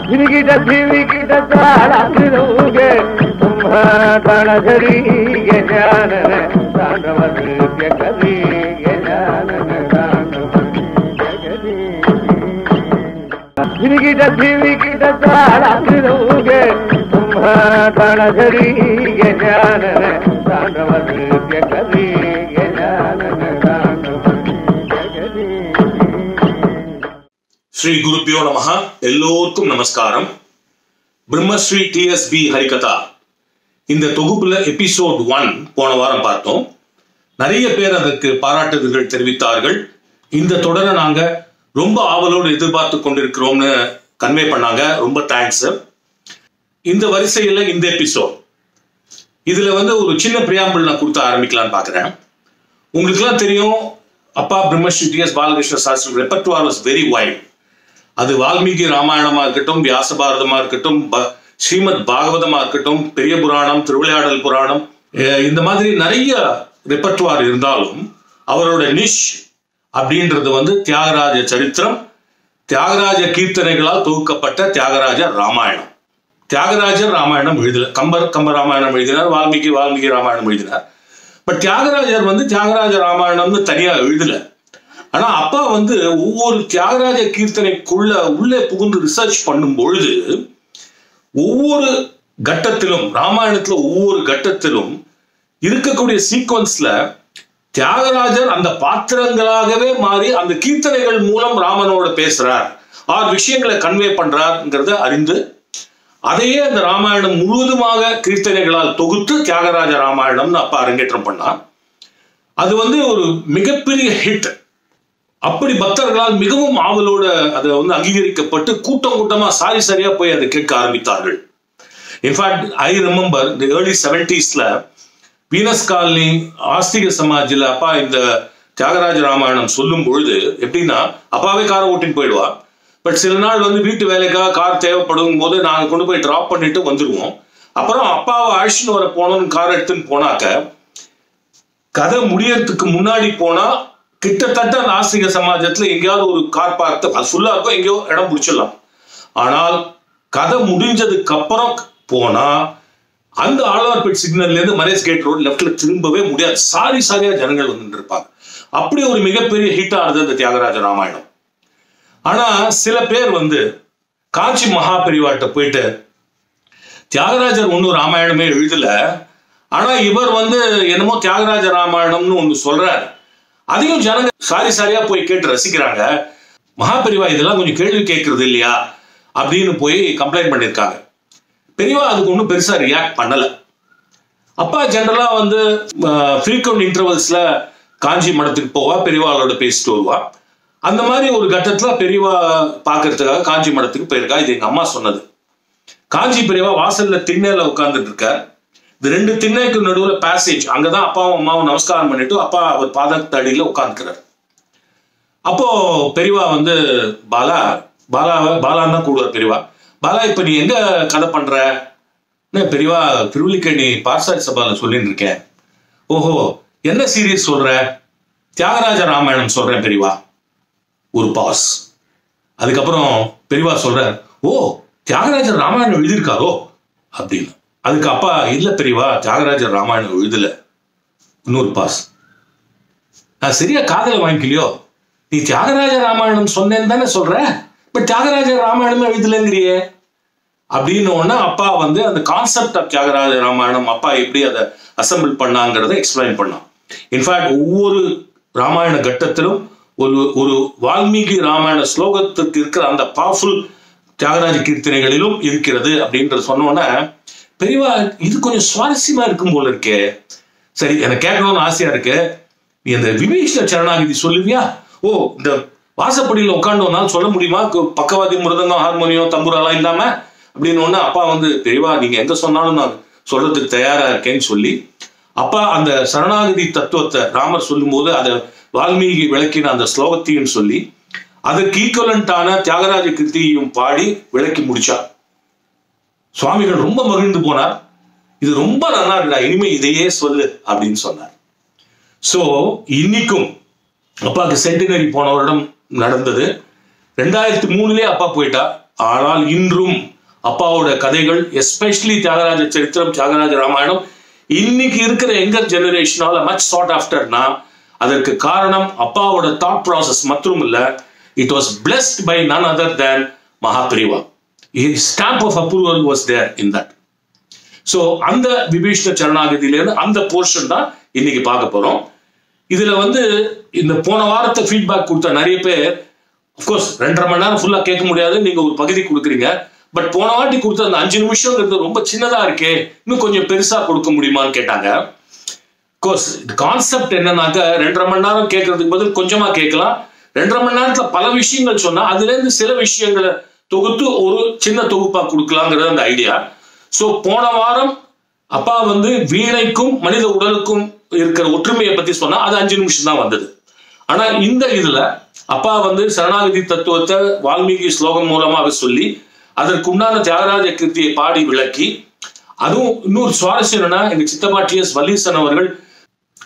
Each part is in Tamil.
ಗಿರಿಗಿಟ ಗಿರಿಗಿಟ ತಾಳಂಗಿರುಗೆ ತಳಗರಿಗೆ ಜ್ಞಾನನ ತಾಂಡವಕ್ಕೆ ಕರಿಗೆ ಜ್ಞಾನನ ಗಿರಿಗಿಟ ಗಿರಿಗಿಟ ತಾಳಂಗಿರುಗೆ ತಳಗರಿಗೆ ಜ್ಞಾನನ ತಾಂಡವಕ್ಕೆ ಕರಿಗೆ ಜ್ಞಾನನ ஸ்ரீ குருப்பியோ நமஹ. எல்லோருக்கும் நமஸ்காரம். பிரம்மஸ்ரீ TSB ஹரிகதா இந்த தொகுப்புல எபிசோட் 1 போன வாரம் பார்த்தோம். நிறைய பேர் அதற்கு பாராட்டுதல்கள் தெரிவித்தார்கள். இந்த தொடரை நாங்க ரொம்ப ஆவலோடு எதிர்பார்த்து கொண்டிருக்கிறோம்னு கன்வே பண்ணாங்க. ரொம்ப தேங்க்ஸ். இந்த வரிசையில் இந்த எபிசோட் இதுல ஒரு சின்ன பிரியாம்பிள் நான் கொடுத்து ஆரம்பிக்கலான்னு பாக்குறேன். உங்களுக்குலாம் தெரியும், அப்பா Brahmashri TS Balakrishna Sastri repertoire was very wide. அது வால்மீகி ராமாயணமா இருக்கட்டும், வியாச பாரதமா இருக்கட்டும், ஸ்ரீமத் பாகவதமா இருக்கட்டும், பெரிய புராணம், திருவிளையாடல் புராணம், இந்த மாதிரி நிறைய ரெப்பர்டுவார் இருந்தாலும் அவரோட நிஷ் அப்படின்றது தியாகராஜ சரித்திரம், தியாகராஜ கீர்த்தனைகளால் தொகுக்கப்பட்ட தியாகராஜ ராமாயணம். தியாகராஜர் ராமாயணம் எழுதல, கம்ப ராமாயணம் எழுதினார், வால்மீகி ராமாயணம் எழுதினார். பட் தியாகராஜர் தியாகராஜ ராமாயணம்னு தனியா எழுதல. ஆனா அப்பா ஒவ்வொரு தியாகராஜ கீர்த்தனைக்குள்ள உள்ளே புகுந்து ரிசர்ச் பண்ணும் பொழுது ஒவ்வொரு கட்டத்திலும், ராமாயணத்துல ஒவ்வொரு கட்டத்திலும் இருக்கக்கூடிய சீக்வன்ஸ்ல தியாகராஜர் அந்த பாத்திரங்களாகவே மாறி அந்த கீர்த்தனைகள் மூலம் ராமனோட பேசுறார், விஷயங்களை கன்வே பண்றார்ங்கிறத அறிந்து அதையே அந்த ராமாயணம் முழுவதுமாக கீர்த்தனைகளால் தொகுத்து தியாகராஜ ராமாயணம்னு அப்பா அரங்கேற்றம் பண்ணார். அது ஒரு மிகப்பெரிய ஹிட். அப்படி பக்தர்களால் மிகவும் ஆவலோட அதை அங்கீகரிக்கப்பட்டு கூட்டம் கூட்டமா சரியா போய் அதை கேட்க ஆரம்பித்தார்கள். In fact I remember the early 70s Venus colony Astika சமாஜில் அப்பா இந்த தியாகராஜ ராமாயணம் சொல்லும் பொழுது எப்படின்னா, அப்பாவே காரை ஓட்டின்னு போயிடுவா. பட் சில நாள் வீட்டு வேலைக்காக கார் தேவைப்படும் போது நாங்கள் கொண்டு போய் டிராப் பண்ணிட்டு வந்துடுவோம். அப்புறம் அப்பாவை அழிச்சுன்னு வர போனோம்னு கார் எடுத்துன்னு போனாக்க கதை முடியறதுக்கு முன்னாடி போனா கிட்டத்தட்ட நாஸ்திக சமாஜத்துல எங்கேயாவது ஒரு கார் பார்த்து அது ஃபுல்லா இருக்கும், எங்கேயோ இடம் பிடிச்சிடலாம். ஆனால் கதை முடிஞ்சதுக்கு அப்புறம் போனா அந்த ஆழ்வார்பேட் சிக்னல்ல இருந்து மரேஸ் கேட் ரோடு லெப்ட்ல திரும்பவே முடியாது. சாரியா ஜனங்கள் இருப்பாங்க. அப்படி ஒரு மிகப்பெரிய ஹிட் ஆனது இந்த தியாகராஜ ராமாயணம். ஆனா சில பேர் காஞ்சி மகா பெரிவாட்ட போயிட்டு தியாகராஜர் ஒன்னும் ராமாயணமே எழுதல, ஆனா இவர் என்னமோ தியாகராஜ ராமாயணம்னு ஒண்ணு சொல்றாரு, அதையும் ஜனங்க சாரியா போய் கேட்டு ரசிக்கிறாங்க, மகாபெரிவா இதெல்லாம் கொஞ்சம் கேள்வி கேட்கறது இல்லையா அப்படின்னு போய் கம்ப்ளைண்ட் பண்ணியிருக்காங்க. பெரியவா அதுக்கு ஒன்றும் பெருசா ரியாக்ட் பண்ணல. அப்பா ஜெனரலா ஃப்ரீக்வெண்ட் இன்டர்வல்ஸ்ல காஞ்சி மடத்துக்கு போவா, பெரியவாளோட பேசிட்டு வருவா. அந்த மாதிரி ஒரு கட்டத்துல பெரியவா பாக்குறதுக்காக காஞ்சி மடத்துக்கு போயிருக்கா. இது எங்க அம்மா சொன்னது. காஞ்சி பெரியவா வாசல்ல திண்ணையில உட்கார்ந்துட்டு இருக்கார். இந்த 2 திண்ணைக்கு நடுவுல பேசேஜ், அங்கதான் அப்பாவும் அம்மாவும் நமஸ்காரம் பண்ணிட்டு அப்பா அவர் பாதத்தடியில உட்காந்துக்கிறார். அப்போ பெரியவா பாலான்னு தான் கூடுவார். பெரியவா, பாலா இப்ப நீ எங்க கதை பண்ற? பெரியவா, திருவல்லிக்கேணி பார்சாதி சபால சொல்லிட்டு இருக்கேன். ஓஹோ, என்ன சீரியஸ் சொல்ற? தியாகராஜ ராமாயணம் சொல்றேன் பெரியவா. ஒரு பாஸ். அதுக்கப்புறம் பெரியவா சொல்ற, ஓ தியாகராஜர் ராமாயணம் எழுதியிருக்காரோ அப்படின்னு. அதுக்கு அப்பா, இல்ல பெரியவா, தியாகராஜர் ராமாயணம் எழுதல. இன்னொரு பாஸ். நான் சரியா காதல வாங்கிக்கலையோ, நீ தியாகராஜ ராமாயணம் சொன்னேன்னு தானே சொல்ற, பட் தியாகராஜர் ராமாயணமே எழுதலங்கிறியே அப்படின்னு அப்பா அந்த கான்செப்ட் ஆஃப் தியாகராஜ ராமாயணம் அப்பா எப்படி அதை அசம்பிள் பண்ணாங்கிறத எக்ஸ்பிளைன் பண்ணான். இன்ஃபேக்ட் ஒவ்வொரு ராமாயண கட்டத்திலும் ஒரு வால்மீகி ராமாயண ஸ்லோகத்துக்கு இருக்கிற அந்த பவர்ஃபுல் தியாகராஜ கீர்த்தனைகளிலும் இருக்கிறது அப்படின்றது சொன்னோன்னா, பெரியவா இது கொஞ்சம் சுவாரஸ்யமா இருக்கும் போல இருக்கே, சரி எனக்கு கேட்கணும்னு ஆசையா இருக்கு, நீ அந்த விபீஷண சரணாகதி சொல்லுவியா? ஓ, இந்த வாசப்படியில் உட்காண்டோம்னாலும் சொல்ல முடியுமா, பக்கவாதி மிருதங்கம் ஹார்மோனியம் தம்புராலாம் இல்லாம அப்படின்னு அப்பா பெரியவா நீங்க எங்க சொன்னாலும் நான் சொல்றதுக்கு தயாரா இருக்கேன்னு சொல்லி அப்பா அந்த சரணாகதி தத்துவத்தை ராமர் சொல்லும் போது அதை வால்மீகி விளக்கின அந்த ஸ்லோகத்தையும் சொல்லி அதற்கு ஈக்குவலண்டான தியாகராஜ கிருத்தியையும் பாடி விளக்கி முடிச்சா. சுவாமிகள் ரொம்ப மகிழ்ந்து போனார். இது ரொம்ப நல்லா இருக்கா, இனிமே இதையே சொல்லு அப்படின்னு சொன்னார். சோ இன்னைக்கும் அப்பாவுக்கு சென்டினரி போன வருடம் நடந்தது. 2003 அப்பா போயிட்டா. ஆனால் இன்றும் அப்பாவோட கதைகள், எஸ்பெஷலி தியாகராஜ சரித்திரம், தியாகராஜ ராமாயணம், இன்னைக்கு இருக்கிற யங்கர் ஜெனரேஷனால மச் சாட் ஆஃப்டர்னா அதற்கு காரணம் அப்பாவோட தாட் ப்ராசஸ் மற்றும் இல்ல. It was blessed by none other than Mahaperiyava. His stamp of approval was there in that. So அந்த விபீஷ்ண சரணாகதியிலேருந்து அந்த போர்ஷன் தான் இன்னைக்கு பார்க்க போறோம். இதுல இந்த போன வாரத்தை ஃபீட்பேக் கொடுத்த நிறைய பேர், அஃப்கோர்ஸ் 2.5 மணி நேரம் ஃபுல்லா கேட்க முடியாது, நீங்க ஒரு பகுதி கொடுக்குறீங்க. பட் போன வாட்டி கொடுத்த அந்த 5 நிமிஷம் ரொம்ப சின்னதா இருக்கே, இன்னும் கொஞ்சம் பெருசா கொடுக்க முடியுமான்னு கேட்டாங்க. கோர்ஸ் கான்செப்ட் என்னன்னாக்க 2.5 மணி நேரம் கேட்கறதுக்கு பதில் கொஞ்சமா கேட்கலாம். 2.5 மணி நேரத்துல பல விஷயங்கள் சொன்னா அதுல இருந்து சில விஷயங்களை தொகுத்து ஒரு சின்ன தொகுப்பா கொடுக்கலாங்கிறது அந்த ஐடியா. ஸோ போன வாரம் அப்பா வீணைக்கும் மனித உடலுக்கும் இருக்கிற ஒற்றுமையை பத்தி சொன்னா அது 5 நிமிஷம் தான் வந்தது. ஆனா இந்த இதுல அப்பா சரணாகதி தத்துவத்தை வால்மீகி ஸ்லோகம் மூலமாக சொல்லி அதற்குண்டான தியாகராஜ கீர்த்தியை பாடி விளக்கி, அதுவும் இன்னொரு சுவாரஸ்யம் என்னன்னா, எங்க சித்தப்பா டி.எஸ். வல்லீசன் அவர்கள்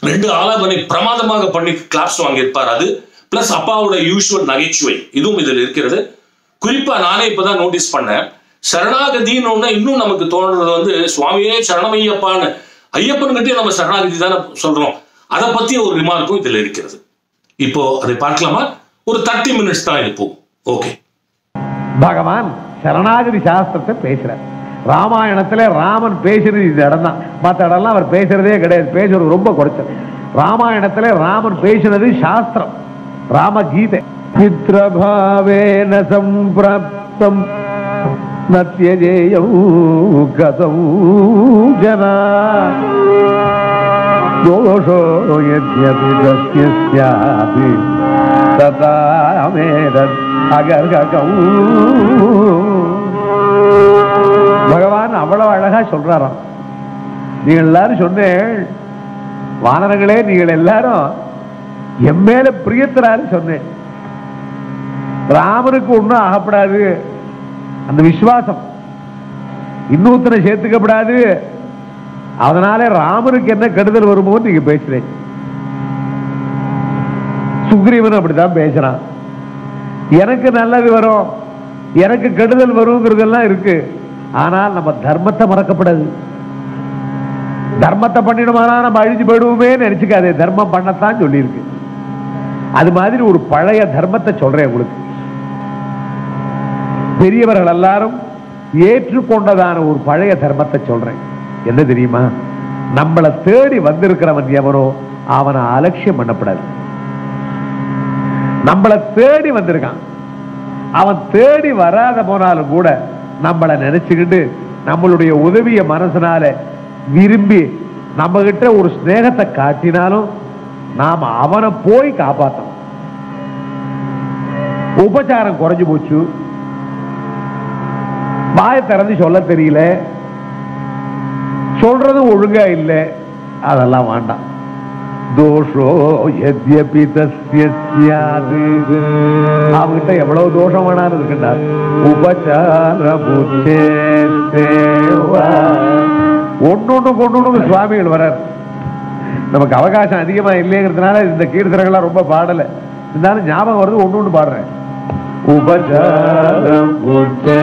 2 ஆலாபனை பிரமாதமாக பண்ணி கிளாப்ஸ் வாங்கியிருப்பார். அது பிளஸ் அப்பாவோட யூஷுவல் நகைச்சுவை இதுவும் இதில் இருக்கிறது. குறிப்பா நானே இப்பதான் நோட்டீஸ் பண்ணேன், சரணாகதின்னு இன்னும் நமக்கு தோன்றது சுவாமியே சரணமையப்பான்னு, ஐயப்பன்கிட்டே நம்ம சரணாகதி தானே சொல்றோம். அதை பத்தி ஒரு ரிமார்க்கும் இதுல இருக்கிறது. இப்போ அதை பார்க்கலாமா? ஒரு 30 மினிட்ஸ் தான் இது போகும். ஓகே. பகவான் சரணாகதி சாஸ்திரத்தை பேசுறார். ராமாயணத்துல ராமன் பேசுறது இந்த இடம் தான், மற்ற இடம்லாம் அவர் பேசுறதே கிடையாது, பேசுறது ரொம்ப குறைச்சல். ராமாயணத்துல ராமன் பேசுனது சாஸ்திரம், ராமகீதை. மித்ரபாவேன சம்பிராப்தம் நத்யஜேயம் கதம் ஜனா தோஷோ யத்யபி தஸ்யஸ்யாபி ததா மேதத் அகர்கம். பகவான் அவ்வளவு அழகா சொல்றாராம். நீங்க எல்லாரும் சொன்னேன், வானரங்களே நீங்கள் எல்லாரும் என் மேல பிரியத்தினாரு சொன்னேன். ராமனுக்கு ஒண்ணும் ஆகப்படாது, அந்த விசுவாசம் இன்னொருத்தனை சேர்த்துக்கப்படாது, அதனால ராமனுக்கு என்ன கெடுதல் வருமோ நீங்க பேசுறேன். சுக்ரீவன் அப்படித்தான் பேசுறான், எனக்கு நல்லது வரும் எனக்கு கெடுதல் வருங்கிறதெல்லாம் இருக்கு. ஆனால் நம்ம தர்மத்தை மறக்கப்படாது. தர்மத்தை பண்ணிடுமானா நம்ம அழிஞ்சு போயிடுவோமே நினைச்சுக்காதே, தர்மம் பண்ணத்தான் சொல்லி இருக்கு. அது மாதிரி ஒரு பழைய தர்மத்தை சொல்றேன் உங்களுக்கு. பெரியவர்கள் எல்லாரும் ஏற்றுக்கொண்டதான ஒரு பழைய தர்மத்தை சொல்றேன். என்ன தெரியுமா? நம்மளை தேடி வந்திருக்கிறவன் எவனோ அவனை அலட்சியம் பண்ணப்படாது. நம்மளை தேடி வந்திருக்கான், அவன் தேடி வராத போனாலும் கூட நம்மளை நினைச்சுக்கிட்டு நம்மளுடைய உதவிய மனசனால விரும்பி நம்ம கிட்ட ஒரு ஸ்நேகத்தை காட்டினாலும் நாம அவனை போய் காப்பாற்றணும். உபச்சாரம் குறைஞ்சு போச்சு, வாயை திறந்து சொல்ல தெரியல, சொல்றது ஒழுங்கா இல்லை, அதெல்லாம் வேண்டாம். தோஷோ யத்யபி தஸ்யஸ்யாது, அவங்கிட்ட எவ்வளவு தோஷம் வேணாலும் இருக்கின்றார். உபசாரமுச்சே சேவா, ஒன்னொன்னு சுவாமிகள் வரார். நமக்கு அவகாசம் அதிகமா இல்லைங்கிறதுனால இந்த கீர்த்தனைகள்லாம் ரொம்ப பாடல, இருந்தாலும் ஞாபகம் வருது, ஒன்னொன்னு பாடுறேன். உபசாரமுச்சே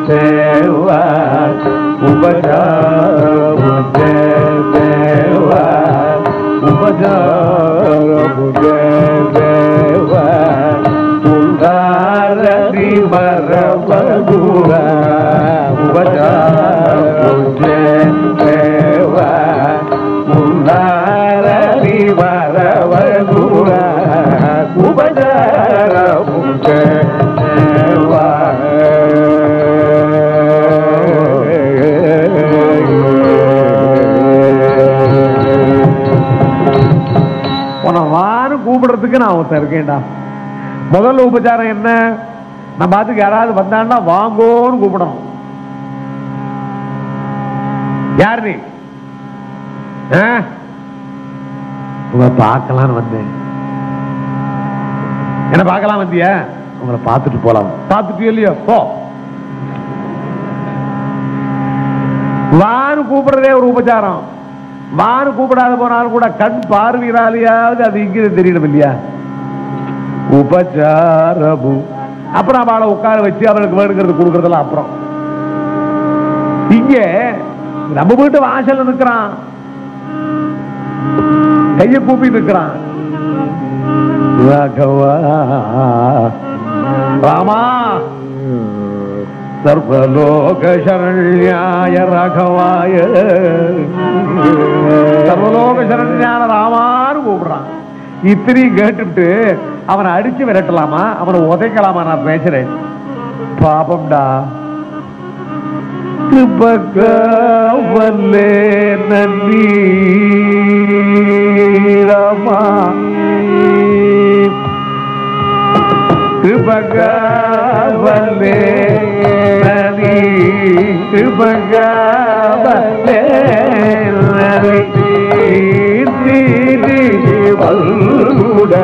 சேவா, உபசாரமுச்சே சேவா, உபசாரமுச்சே சேவா, உண்டாரதி வரவகுரா, உபசாரமுச்சே சேவா, உண்டாரதி வரவகுரா, உபசாரமுச்சே சேவா. கூப்பிடுறதுக்கு நான் ஒருத்தன் இருக்கேன்டா. முதல்ல உபச்சாரம் என்ன? நம்ம அதுக்கு யாராவது வந்தான்னா வாங்கோன்னு கூப்பிடணும். யார் நீ? உங்களை பார்க்கலான்னு வந்தேன். என்ன பார்க்கலாம் வந்தியா? உங்களை பார்த்துட்டு போலாம். பார்த்துட்டு இல்லையோ போ. வான்னு கூப்பிடுறதே ஒரு உபச்சாரம். வான்னு கூப்பிடாத போனாலும் கூட கண் பார்வையாலேயாவது அது இங்கே தெரியணும் இல்லையா? உபச்சாரபு அப்புறம் அவளை உட்கார வச்சு அவளுக்கு வேணுங்கிறது கொடுக்கறதெல்லாம் அப்புறம். இங்க நம்ம வீட்டு வாசல் நிற்கிறான், கைய கூப்பி நிற்கிறான், ராகவா ராமா சர்வலோக சரண்யாய ராகவாய, சர்வலோக சரண்யான ராமான்னு கூப்பிடுறான். இத்தனையும் கேட்டுட்டு அவனை அடிச்சு விரட்டலாமா, அவனை உதைக்கலாமா? நான் பேசுறேன். பாபம்டா. கிருபகவல்லே நந்தி ராமா, கிருபகவல்லே நந்தி, கிருபகவல்லே நந்தி வல்லுட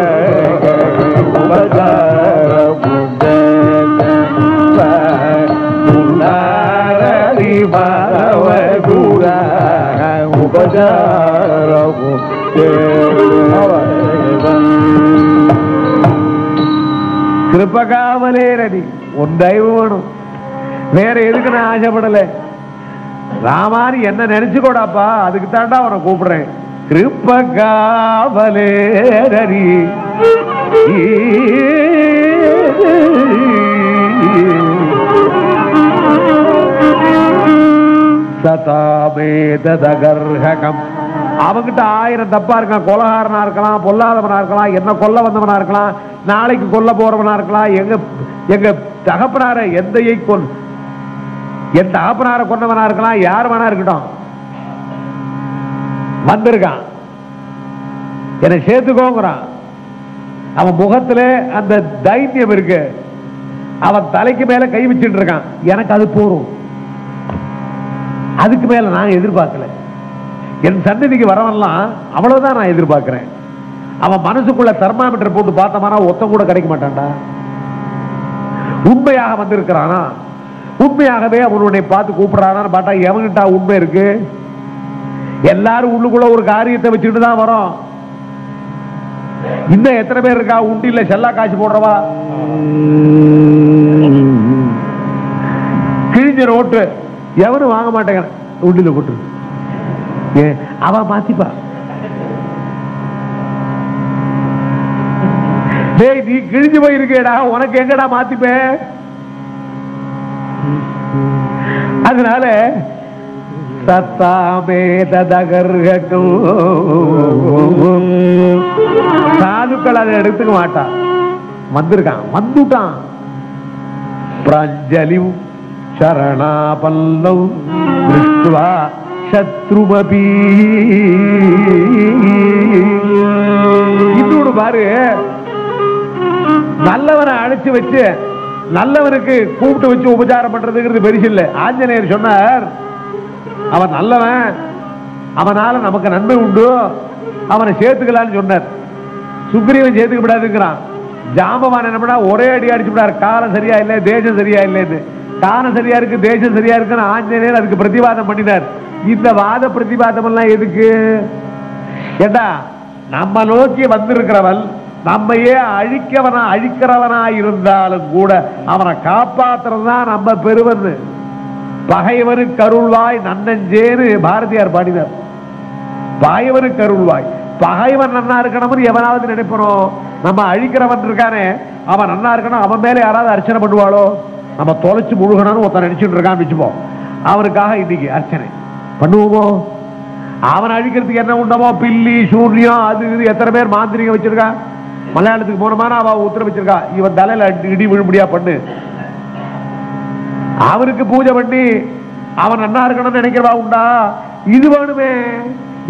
கிருபகாவலே ரதி, உன் தயவு வேணும், வேற எதுக்கு நான் ஆசைப்படல. ராமாரி என்ன நினைச்சுக்கோடாப்பா, அதுக்கு தாண்டா அவனை கூப்பிடுறேன். கிருபகாவலே ரதி சதாபேதகர்ஹகம். அவங்கிட்ட 1000 தப்பா இருக்கான். கொலகாரனா இருக்கலாம், பொல்லாதவனா இருக்கலாம், என்ன கொல்ல வந்தவனா இருக்கலாம், நாளைக்கு கொல்ல போறவனா இருக்கலாம், எங்க தகப்பனார என் தகப்பனார கொண்டவனா இருக்கலாம், யார் வேணா இருக்கட்டும். வந்திருக்கான், என்னை சேர்த்துக்கோங்கிறான். அவன் முகத்துல அந்த தைரியம் இருக்கு, அவன் தலைக்கு மேல கை வச்சுட்டு இருக்கான். எனக்கு அது போரும், அதுக்கு மேல நான் எதிர்பார்க்கல. என் சன்னதிக்கு வரவெல்லாம் அவ்வளவுதான் நான் எதிர்பார்க்கிறேன். அவன் மனசுக்குள்ள தெர்மாமீட்டர் போட்டு பார்த்தமானா ஒத்தம் கூட கிடைக்க மாட்டான்டா. உண்மையாக வந்திருக்கிறானா, உண்மையாகவே அவனுடைய பார்த்து கூப்பிடுறானான்னு பார்த்தா எவன்கிட்ட உண்மை இருக்கு? எல்லாரும் உள்ளுக்குள்ள ஒரு காரியத்தை வச்சுட்டு தான் வரோம். இன்னும் எத்தனை பேர் இருக்கா உண்டியில செல்லா காசு போடுறவா? கிழிஞ்ச ரோட்டு எவனும் வாங்க மாட்டேங்க, உண்டியில போட்டு அவ மாத்திப்பா. டேய், நீ கிழிஞ்சு போயிருக்கேடா, உனக்கு எங்கடா மாத்திப்ப? அதனால சத்தாமே ததகர்ஹகம், சாதுக்கள் அதை எடுத்துக்க மாட்டான். வந்திருக்கான், வந்துட்டான். பிரஞ்சலி சரணாபல்லவ் திருஷ்டுவா சத்ருமபி. இன்னொரு பாரு, நல்லவனை அழைச்சு வச்சு நல்லவனுக்கு கூப்பிட்டு வச்சு உபச்சாரம் பண்றதுங்கிறது பெருசு இல்லை. ஆஞ்சநேயர் சொன்னார், அவன் நல்லவன், அவனால நமக்கு நன்மை உண்டு, அவனை சேர்த்துக்கலான்னு சொன்னார். சுக்ரீவன் சேர்த்துக்க விடாதுங்கிறான். ஜாம்பவான் என்ன பண்ணா, ஒரே அடி அடிச்சு விடாரு. காலம் சரியா இல்லை, தேசம் சரியா இல்லைன்னு. காலம் சரியா இருக்கு, தேசம் சரியா இருக்குன்னு ஆஞ்சநேயர் அதுக்கு பிரதிவாதம் பண்ணினார். இந்த வாத பிரதிவாதம் எல்லாம் எதுக்கு? ஏண்டா, நம்ம நோக்கி வந்திருக்கிறவன் நம்மையே அழிக்கிறவனா இருந்தாலும் கூட அவனை காப்பாத்துறதுதான் நம்ம பெருவன். பகைவனுக்கு அருள்வாய் நன்னஞ்சேன்னு பாரதியார் பாடினார். பகைவனுக்கு அருள்வாய், பகைவன் நன்னா இருக்கணும்னு எவனாவது நினைப்பணும். நம்ம அழிக்கிறவன் இருக்கானே, அவன் நன்னா இருக்கணும், அவன் மேல யாராவது அர்ச்சனை பண்ணுவாளோ? நம்ம தொலைச்சு முழுகணும்னு ஒருத்தன் நினைச்சுட்டு இருக்கான்னு வச்சுப்போம். அவனுக்காக இன்னைக்கு அர்ச்சனை பண்ணுவோமோ? அவன் அழிக்கிறதுக்கு என்ன உண்டமோ, பில்லி சூன்யம் அது இது எத்தனை பேர் மாந்திரிகம் வச்சிருக்கா. மலையாளத்துக்கு போனமான அவ உத்தரவு வச்சிருக்கா, இவன் தலையில இடி விழும்படியா பண்ணு. அவருக்கு பூஜை பண்ணி அவன் நன்னா இருக்கணும்னு நினைக்கிறவா உண்டா? இது வேணுமே.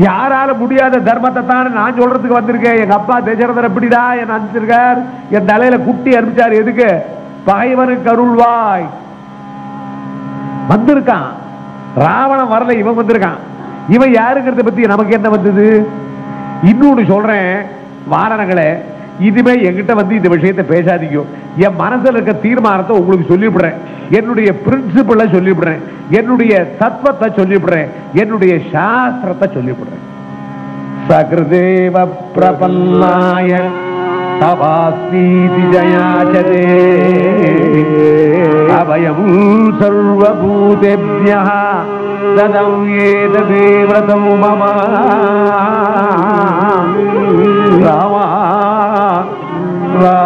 யாரால முடியாத தர்மத்தை தான் நான் சொல்றதுக்கு வந்திருக்கேன். எங்க அப்பா தசரதர் எப்படிதான் என்ன அனுப்பிச்சிருக்கார், என் தலையில குட்டி அனுப்பிச்சாரு. எதுக்கு? பகைவனுக்கு அருள்வாய். வந்திருக்கான். ராவணன் வரல, இவன் வந்திருக்கான். இவன் யாருங்கிறத பத்தி நமக்கு என்ன வந்தது? இன்னொன்னு சொல்றேன் வாரணங்களே, இனிமே என்கிட்ட வந்து இந்த விஷயத்தை பேசாதீங்க. என் மனசுல இருக்க தீர்மானத்தை உங்களுக்கு சொல்லிவிடுறேன், என்னுடைய பிரின்சிபலை சொல்லிவிடுறேன், என்னுடைய தத்துவத்தை சொல்லிவிடுறேன், என்னுடைய சாஸ்திரத்தை சொல்லிவிடுறேன். சகிருதேவ பிரபன்னாய தவாஸ்மீதி ஜயாச்சதே அபயம் சர்வபூதேப்யः ததம் ஏததே விரதம் மம ராமா ராமா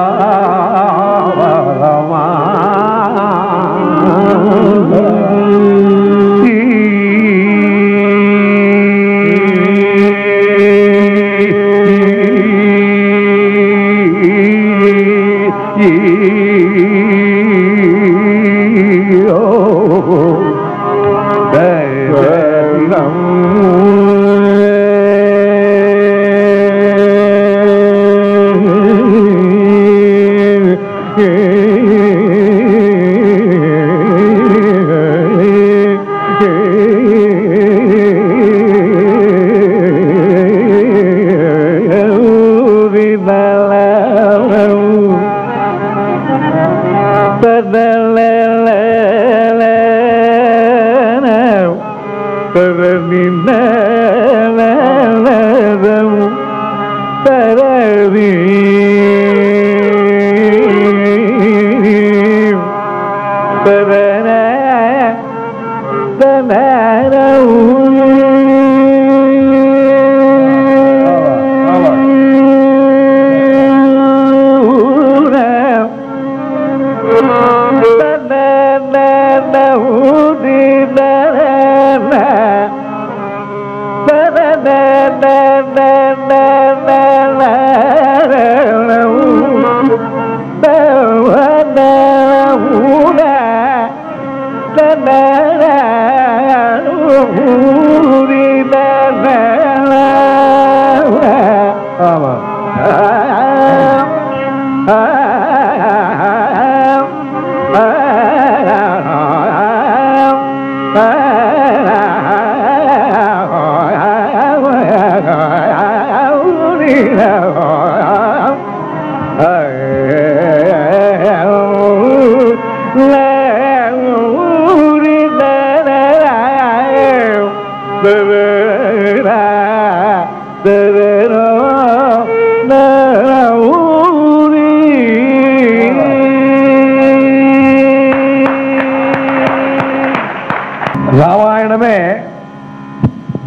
ராமாயணமே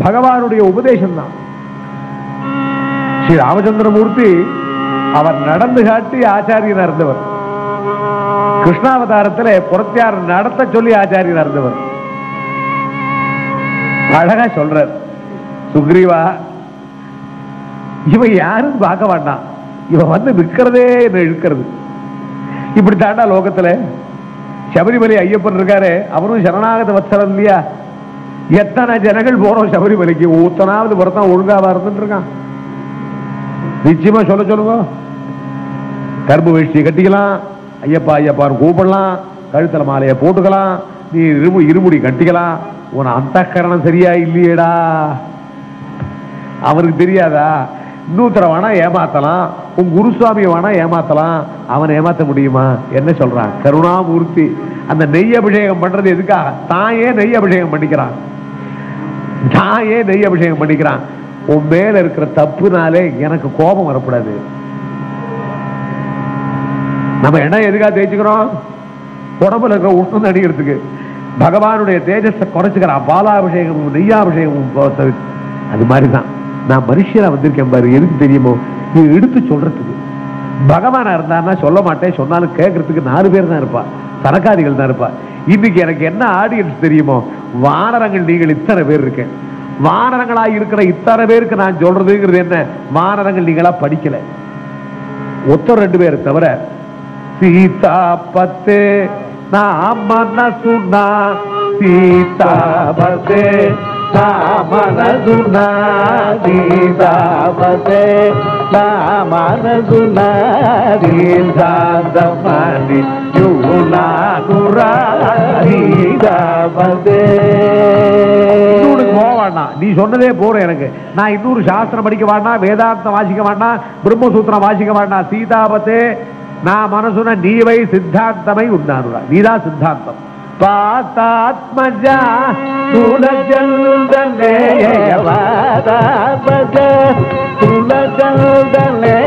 பகவானுடைய உபதேசம் தான். ஸ்ரீ ராமச்சந்திரமூர்த்தி அவர் நடந்து காட்டி ஆச்சாரியனா இருந்தவர். கிருஷ்ணாவதாரத்தில் புறத்தியார் நடத்த சொல்லி ஆச்சாரியனா இருந்தவர். அழகா சொல்றார் சுக்ரீவா, இவன் யாரும் பார்க்க வேண்டாம், இவன் வந்து விற்கிறதே என்ன இழுக்கிறது. இப்படி தாண்டா லோகத்துல சபரிமலை ஐயப்பன் இருக்காரு, அவரும் சரணாகத வத்சரம் இல்லையா? எத்தனை ஜனங்கள் போறோம் சபரிமலைக்கு, ஒருத்தனாவது ஒருத்தன் ஒழுங்காவா இருந்துட்டு இருக்கான்? நிச்சயமா சொல்லுங்க. கர்ப்ப வேஷ்டி கட்டிக்கலாம், ஐயப்பா ஐயப்பான்னு கூப்பிடலாம், கழுத்துல மாலையை போட்டுக்கலாம், நீ இருமுடி கட்டிக்கலாம். உன அந்த கரணம் சரியா இல்லையேடா, அவருக்கு தெரியாதா? இன்னொருத்தர வேணா ஏமாத்தலாம், உன் குருசுவாமியை வேணா ஏமாத்தலாம், அவனை ஏமாத்த முடியுமா? என்ன சொல்றான் கருணாமூர்த்தி? அந்த நெய் அபிஷேகம் பண்றது எதுக்காக? தாயே நெய் அபிஷேகம் பண்ணிக்கிறான், தாயே நெய் அபிஷேகம் பண்ணிக்கிறான். உன் மேல இருக்கிற தப்புனாலே எனக்கு கோபம் வரக்கூடாது. நம்ம என்ன எதுக்காக தேய்ச்சிக்கிறோம்? உடம்புல இருக்கிற உஷ்ணம் அடிக்கிறதுக்கு. பகவானுடைய தேஜஸை குறைச்சுக்கிறான் பாலாபிஷேகமும் நெய்யாபிஷேகமும். அது மாதிரிதான் நான் மனுஷனா வந்திருக்கேன் பாரு, எதுக்கு தெரியுமோ? இது எடுத்து சொல்றதுக்கு. பகவானா இருந்தாருன்னா சொல்ல மாட்டேன், சொன்னாலும் கேட்கறதுக்கு 4 பேர் தான் இருப்பா, சனக்காதிகள் தான் இருப்பா. இன்னைக்கு எனக்கு என்ன ஆடியன்ஸ் தெரியுமோ? வானரங்கள் நீங்கள் இத்தனை பேர் இருக்கேன். வானரங்களா இருக்கிற இத்தனை பேருக்கு நான் சொல்றதுங்கிறது என்ன? வானரங்கள் நீங்களா படிக்கல, ஒருத்தர் 2 பேர் தவிர. சீதா பத்து நாமன சுனா, சீதா பத்து நாமன சுனா, சீதா பத்து நாமன சுனா, சீதாந்தமணி யுனா குரா, சீதா பத்து. நீ சொன்னதே போறேன் எனக்கு. நான் இன்னொரு சாஸ்திரம் படிக்க வேண்டாம், வேதாந்தம் வாசிக்க வேண்டாம், பிரம்மசூத்திரம் வாசிக்க வேண்டாம். சீதாபத்தே நான் மனசுன நீவை சித்தாந்தமை உண்டானுடா, நீதான் சித்தாந்தம். பாத்தாத்மஜா துலஜந்தலே வாதாத்மஜ துலஜந்தலே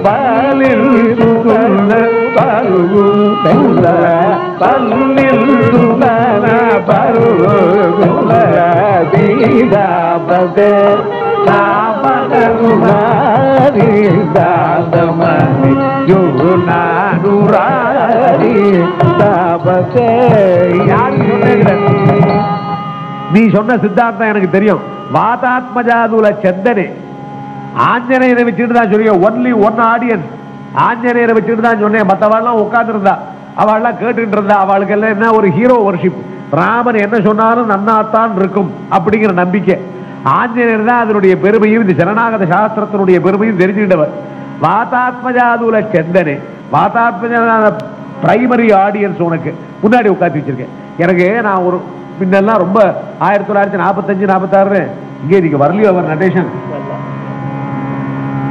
பாலில் துல பருகுல பல்லில் துலன பருகுல தீதாபதே நாமகருணாரி தாதமணி யுனானுராரி தாபதே. நீ சொன்ன சித்தாந்தம் எனக்கு தெரியும். வாதாத்மஜாதுல சந்தனே ஆஞ்சநேயரை வச்சுட்டு தான் சொல்லிய ஒன்லி ஒன் ஆடியன்ஸ். ஆஞ்சநேயரை வச்சுட்டு தான் சொன்னேன். மற்றவாள்லாம் உட்கார்ந்து இருந்தா, அவள்லாம் கேட்டுட்டு இருந்தா. அவளுக்கு எல்லாம் என்ன ஒரு ஹீரோ வர்ஷிப். ராமன் என்ன சொன்னாலும் நன்னாத்தான் இருக்கும் அப்படிங்கிற நம்பிக்கை. ஆஞ்சநேயர் தான் அதனுடைய பெருமையும் இந்த ஜனநாயக சாஸ்திரத்தினுடைய பெருமையும் தெரிஞ்சுக்கிட்டவர். வாதாத்மஜாதுல சந்தனே வாதாத்மஜா பிரைமரி ஆடியன்ஸ் உனக்கு முன்னாடி உட்காந்து வச்சிருக்கேன். எனக்கு நான் ஒரு முன்னெல்லாம் ரொம்ப 1945 46 இங்கே நீங்க வரலையோ அவர் நடேஷன்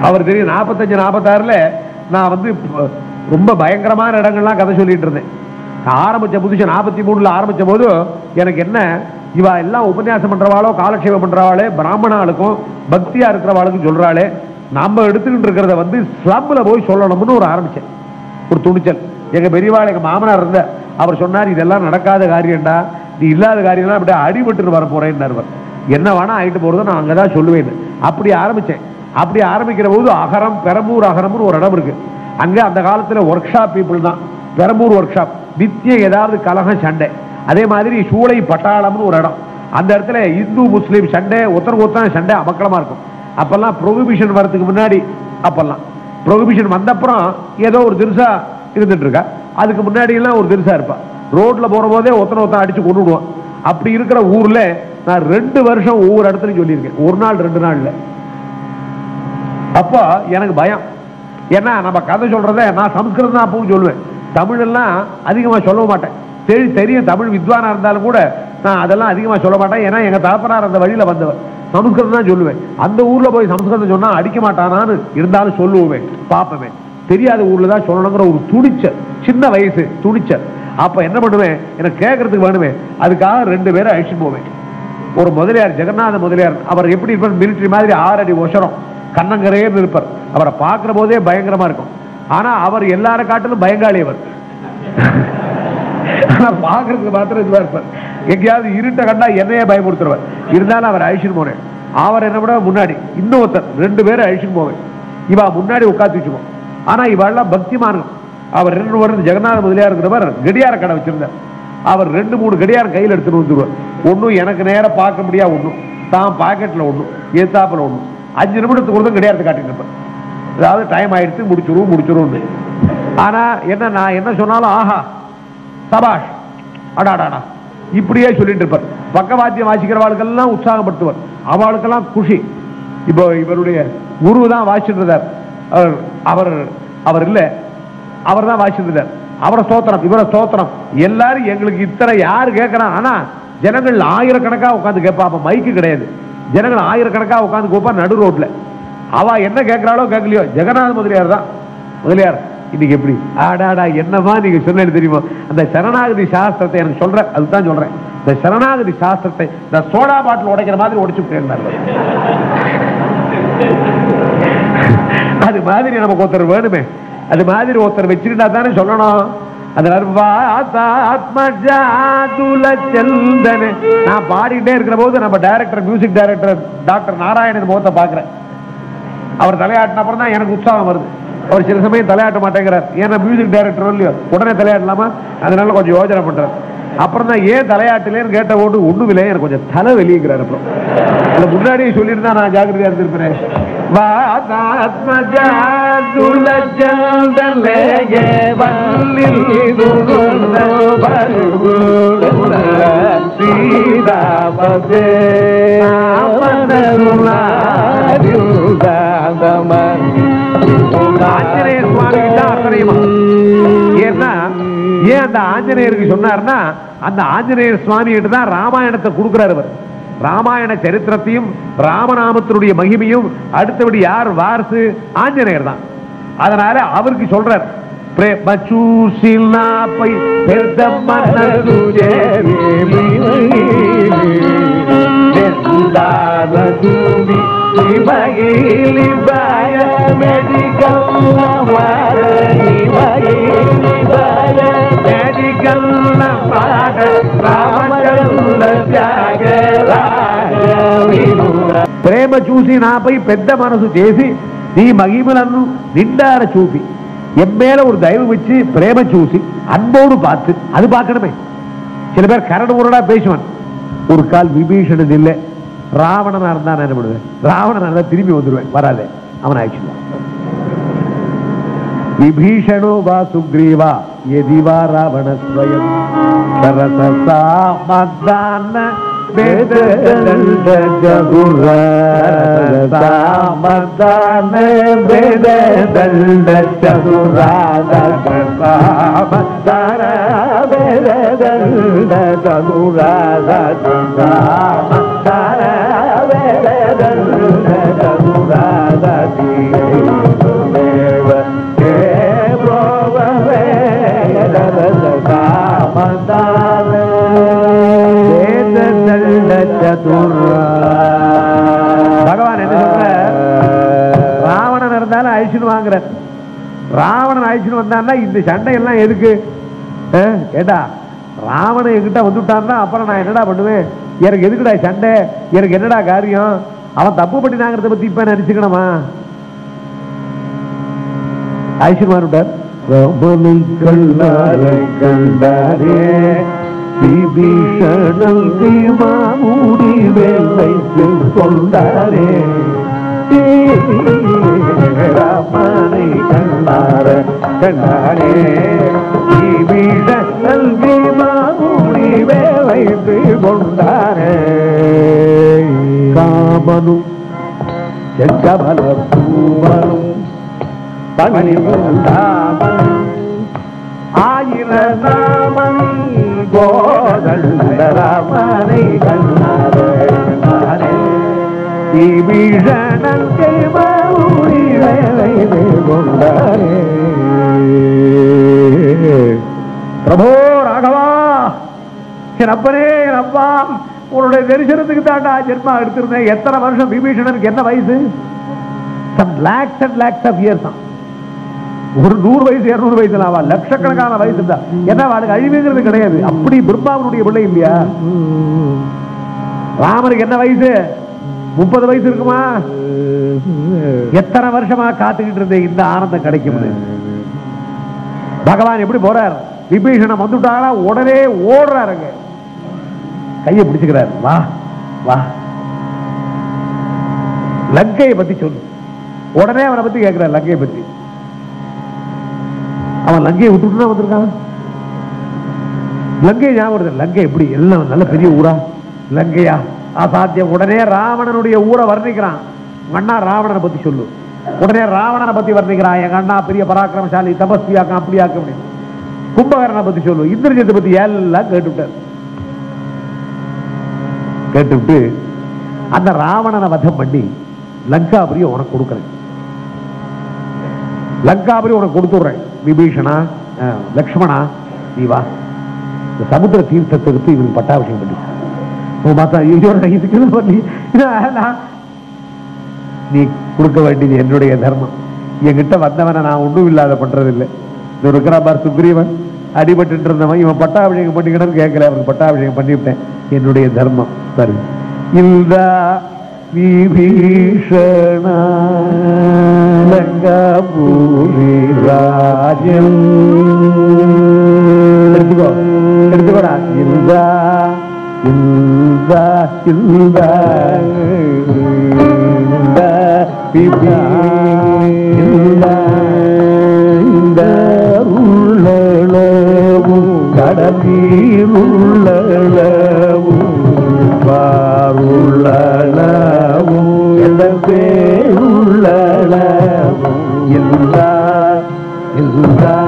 அவர் தெரியும். 45 46 நான் வந்து ரொம்ப பயங்கரமான இடங்கள்லாம் கதை சொல்லிட்டு இருந்தேன். ஆரம்பிச்ச புதுசு 43 ஆரம்பிச்ச போது எனக்கு என்ன இவா எல்லாம் உபன்யாசம் பண்றவாளோ காலக்ஷேபம் பண்றவாளே பிராமணாளுக்கும் பக்தியா இருக்கிறவாளுக்கும் சொல்றாளே, நம்ம எடுத்துக்கிட்டு இருக்கிறத வந்து ஸ்லம்ல போய் சொல்லணும்னு ஒரு ஆரம்பிச்சேன். ஒரு துணிச்சல். எங்க பெரியவாள் எங்க மாமனார் இருந்த அவர் சொன்னார், இதெல்லாம் நடக்காத காரியம்டா, நீ இல்லாத காரியம்லாம் அப்படியே அடிபட்டு வர போறேன்னு. என்ன வேணா ஆயிட்டு போறதோ நான் அங்கதான் சொல்லுவேன். அப்படி ஆரம்பிச்சேன். அப்படி ஆரம்பிக்கிற போது அகரம் பெரம்பூர் அகரம்னு ஒரு இடம் இருக்கு. அங்க அந்த காலத்துல ஒர்க் ஷாப் பீப்புள் தான். பெரம்பூர் ஒர்க் ஷாப் நித்தியம் ஏதாவது கலகம் சண்டை. அதே மாதிரி சூளை பட்டாளம்னு ஒரு இடம். அந்த இடத்துல இந்து முஸ்லீம் சண்டை, ஒருத்தர் சண்டை அமக்கலமா இருக்கும். அப்பெல்லாம் ப்ரொஹிபிஷன் வரதுக்கு முன்னாடி, அப்பெல்லாம் ப்ரொஹிபிஷன் வந்தப்புறம் ஏதோ ஒரு திருசா இருந்துட்டு இருக்கா. அதுக்கு முன்னாடி எல்லாம் ஒரு திருசா இருப்பா. ரோட்ல போற போதே ஒருத்தன் அடிச்சு கொண்டு விடுவான். அப்படி இருக்கிற ஊர்ல நான் 2 வருஷம் ஒவ்வொரு இடத்துலையும் சொல்லியிருக்கேன். ஒரு நாள் 2 நாள்ல. அப்போ எனக்கு பயம். ஏன்னா நம்ம கதை சொல்றத நான் சம்ஸ்கிருதம் தான் அப்பவும் சொல்லுவேன். தமிழ் எல்லாம் அதிகமா சொல்ல மாட்டேன். தெரியும் தமிழ் வித்வானா இருந்தாலும் கூட நான் அதெல்லாம் அதிகமா சொல்ல மாட்டேன். ஏன்னா எங்க தாப்பனார் அந்த வழியில வந்தவர். சமஸ்கிருதம் தான் சொல்லுவேன். அந்த ஊர்ல போய் சமஸ்கிருதம் சொன்னா அடிக்க மாட்டானான்னு இருந்தாலும் சொல்லுவேன், பார்ப்பேன். தெரியாத ஊர்ல தான் சொல்லணுங்கிற ஒரு துணிச்சல், சின்ன வயசு துணிச்சல். அப்ப என்ன பண்ணுவேன், எனக்கு கேட்கறதுக்கு வேணுமே, அதுக்காக 2 பேரை அழிச்சு போவேன். ஒரு முதலியார், ஜெகநாத முதலியார், அவர் எப்படி இருப்பார், மிலிட்டரி மாதிரி 6 அடி உசரம், கண்ணங்கரையர் இருப்பார். அவரை பார்க்கிற போதே பயங்கரமா இருக்கும். ஆனா அவர் எல்லார காட்டிலும் பயங்காளி. அவர் பார்க்கறதுக்கு மாத்திரம் இதுவா இருப்பார். எங்கேயாவது இருட்ட கண்டா என்னையே பயமுறுத்துருவார். இருந்தாலும் அவர் அழிச்சுன்னு போனேன். அவர் என்ன விட முன்னாடி இன்னொருத்தர் 2 பேரை அழிச்சுன்னு போவேன். இவா முன்னாடி உட்காந்து வச்சுப்போம். ஆனா இவெல்லாம் பக்தி மார்க்கம். அவர் 2 வருடம் ஜெகநாத முதலியார் இருக்கிறவர் கடியார கடை வச்சிருந்தார். அவர் 2-3 கடியாரம் கையில் எடுத்துட்டு வந்துருவார். ஒன்னும் எனக்கு நேரம் பார்க்க முடியாது, ஒன்றும் தான் பாக்கெட்ல ஒன்றும் ஏத்தாப்புல ஒன்றும் 5 நிமிடத்துக்கு ஒரு கடியாரத்தை காட்டிட்டு இருப்பார். அதாவது டைம் ஆயிடுச்சு, முடிச்சிருவோம். ஆனா என்ன, நான் என்ன சொன்னாலும் ஆஹா சபாஷ் அடாடாடா இப்படியே சொல்லிட்டு இருப்பார். பக்கவாத்தியம் வாசிக்கிறவாளுக்கெல்லாம் உற்சாகப்படுத்துவார். அவளுக்கெல்லாம் குஷி. இப்போ இவருடைய குரு தான் வாசிட்டு இருந்தார். அவர் இல்ல, அவர் தான் வாசிட்டு இருந்தார். அவரை ஸ்தோத்திரம், இவரை ஸ்தோத்திரம். எல்லாரும் எங்களுக்கு இத்தனை யாரு கேட்கிறான். ஆனா ஜனங்கள் ஆயிரக்கணக்கா உட்காந்து கேட்பா. அப்ப மைக்கு கிடையாது. ஜனங்கள் ஆயிரக்கணக்கா உட்காந்து கேட்பா நடு ரோட்ல. அவ என்ன கேட்கிறாளோ கேட்கலையோ, ஜெகநாத முதலியார் தான். முதலியார் இன்னைக்கு எப்படி ஆடாடா என்னமா நீங்க சொன்ன தெரியுமா, அந்த சரணாகதி சாஸ்திரத்தை எனக்கு சொல்ற, அதுதான் சொல்றேன். இந்த சரணாகதி சாஸ்திரத்தை இந்த சோடா பாட்டில் உடைக்கிற மாதிரி உடைச்சு போயிருந்தார். அது மாதிரி நமக்கு ஒருத்தர் வேணுமே. அது மாதிரி ஒருத்தர் வச்சுக்கிட்டா தானே சொல்லணும். நான் பாடிட்டே இருக்கிற போது நம்ம director, music director doctor Narayanan முகத்தை பாக்குறேன். அவர் தலையாட்டின அப்புறம் தான் எனக்கு உற்சாகம் வருது. அவர் சில சமயம் தலையாட்ட மாட்டேங்கிறார். ஏன்னா மியூசிக் டைரக்டர் இல்லையோ, உடனே தலையாட்டலாமா, அதனால கொஞ்சம் யோசனை பண்றார். அப்புறம் தான் ஏன் தலையாட்டுலேன்னு கேட்ட போது ஒண்ணும் இல்லை, எனக்கு கொஞ்சம் தலை வெளியிங்கிறார். அப்புறம் அதை முன்னாடியே சொல்லியிருந்தா நான் ஜாக்கிரதையா இருந்திருப்பேன். ஆஞ்சநேயர் சுவாமி தான் அத்தனையுமா. ஏன்னா ஏன் அந்த ஆஞ்சநேயருக்கு சொன்னார்னா, அந்த ஆஞ்சநேயர் சுவாமி கிட்ட தான் ராமாயணத்தை கொடுக்கிறார். அவர் ராமாயண சரித்திரத்தையும் ராமநாமத்தினுடைய மகிமையும் அடுத்தபடி யார் வாரிசு, ஆஞ்சநேயர் தான். அதனால அவருக்கு சொல்றார், ప్రేమ చూసి నాపై పెద్ద మనసు ప్రేమ చూసి నాపై పెద్ద మనసు చేసి నీ మహిమలను నిండార చూపి எம்மேல ஒரு தயவு வச்சு பிரேம சூசி அன்போடு பார்த்து அது பார்க்கணுமே. சில பேர் கரடு முரடா பேசுவான். ஒரு கால் விபீஷணன் இல்லை, ராவணனா இருந்தா நான் என்ன பண்ணுவேன், ராவணனா இருந்தா திரும்பி வந்துடுவேன், வராது அவன் ஆயிடுச்சு. விபீஷணோ வா சுக்ரீவா எதிவா ராவண ஸ்வயம் சரசா மத்தான பகவான் என்ன சொல்ற, ராவணன் இருந்தாலும் அழிச்சுன்னு வாங்குற. ராவணன் அழிச்சுன்னு வந்தான்னா இந்த சண்டை எல்லாம் எதுக்கு கேட்டா, ராவணன் என்கிட்ட வந்துட்டான்னா அப்புறம் நான் என்னடா பண்ணுவேன், எனக்கு எதுக்குடா சண்டை, எனக்கு என்னடா காரியம், அவன் தப்பு பண்ணினாங்கிறத பத்தி இப்ப நினைச்சுக்கணுமா. அழிச்சுன்னு வந்துட்டார். விபீஷணன் தீமாமூடி வேலைக்கு கொண்டாரே ராமனை கண்டார கண்டாரே விபீஷணன் தீமாமூடி வேலைக்கு கொண்டாரே காமனும் செங்கமல பூமனும் பணிமுண்டாமன் ஆயிரநாமன் கோதண்டராமனை கண்டாரே விபீஷணன் தீமாமூடி வேலைக்கு கொண்டாரே. பிரபோ ராகவா, என் அப்பனே என் அப்பா, உன்னுடைய தரிசனத்துக்கு தாண்டா ஜென்மா எடுத்திருந்தேன். எத்தனை வருஷம் விபீஷணனுக்கு என்ன வயசு? some lakhs and lakhs of years தான். ஒரு 100 வயசு 200 வயசுல ஆவா, லட்சக்கணக்கான வயசு தான். என்ன அவனுக்கு அழிவுங்கிறது கிடையாது. அப்படி பிரம்மாவனுடைய பிள்ளை இல்லையா? ராமனுக்கு என்ன வயசு? 30 வயசு இருக்குமா? எத்தனை வருஷமா காத்துக்கிட்டு இருந்தேன் இந்த ஆனந்தம் கிடைக்கும். பகவான் எப்படி போறார், விபீஷணன் வந்துட்டாங்களா உடனே ஓடுறாருங்க, கையை பிடிச்சுக்கிறார். வா வா, லங்கையை பத்தி சொல்லு. உடனே அவனை பத்தி கேட்கிறார், லங்கையை பத்தி. அவன் லங்கையை விட்டுட்டு வந்திருக்கான். லங்கை ஞாபகம், லங்கை எப்படி எல்லாம் நல்ல பெரிய ஊரா, லங்கையா அசாத்தியம். உடனே ராவணனுடைய ஊரை வர்ணிக்கிறான். அண்ணா ராவணனை பத்தி சொல்லு. உடனே ராவணனை பத்தி வர்ணிக்கிறான். எங்க அண்ணா பெரிய பராக்கிரமசாலி, தபஸ்வியாக்கம் அப்படியாக்க முடியும். கும்பகர்ணனை பத்தி சொல்லு. இந்திரஜித்தை பத்தி எல்லாம் கேட்டுவிட்டார். கேட்டுவிட்டு அந்த ராவணனை வதம் பண்ணி லங்காபுரியை உனக்கு கொடுக்குறேன், லங்காபுரி உனக்கு கொடுத்துடுறேன். விபீஷணா லக்ஷ்மணா நீ வா, இந்த சமுத்திர தீர்த்தத்தை எடுத்து இவனுக்கு பட்டாபிஷேகம் பண்ணி நீ கொடுக்க வேண்டியது என்னுடைய தர்மம். என்கிட்ட வந்தவனை நான் ஒன்றும் இல்லாத பண்றதில்லை. இந்த இருக்கிற பார் சுக்ரீவன் அடிபட்டு இருந்தவன், இவன் பட்டாபிஷேகம் பண்ணிக்கணும்னு கேட்கல, அவனுக்கு பட்டாபிஷேகம் பண்ணிவிட்டேன், என்னுடைய தர்மம். சரி இல்லா விபீஷண லங்காபுரி ராஜ்யம் எடுத்துக்கோ, எடுத்துக்கோடா. இல்லா இல்லா இல்லா இந்த உள்ளளவும் கடலீருள்ளளவும் பாருள்ளளவும் பேருள்ளளவும் இல்லா இல்லா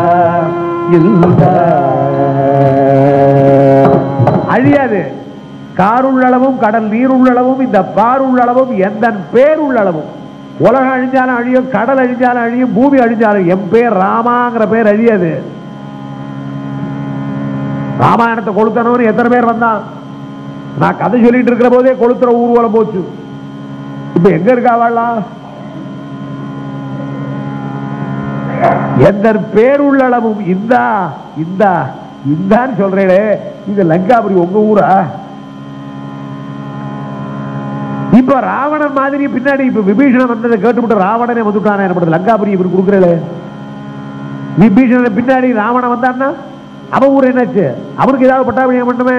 இல்லா அழியாது. காருள்ளளவும் கடல் நீருள்ளளவும் இந்த பாருள்ளளவும் எந்த பேருள்ளளவும் உலகம் அழிஞ்சாலும் அழியும், கடல் அழிஞ்சாலும் அழியும், பூமி அழிஞ்சாலும் என் பேர் ராமாங்கிற பேர் அழியாது. ராமாயணத்தை கொளுத்தனவன் எத்தனை பேர் வந்தான்? நான் கதை சொல்லிட்டு இருக்கிற போதே கொளுத்துற ஊர்வலம் போச்சு. இப்ப எங்க இருக்காவலாம்? எந்த பேர் உள்ளளவும் இந்தா இந்தா இந்தான்னு சொல்றேனே, இது லங்காபுரி உங்க ஊரா? இப்ப ராவணன் மாதிரி பின்னாடி இப்ப விபீஷணன் வந்ததை கேட்டுவிட்டு ராவணனே வந்துட்டானே, என்ன லங்காபுரி இவரு கொடுக்குறே. விபீஷணன் பின்னாடி ராவணன் வந்தான்னா அவன் ஊர் என்னாச்சு? அவனுக்கு ஏதாவது பட்டாபிஷேகம் பண்ணுமே.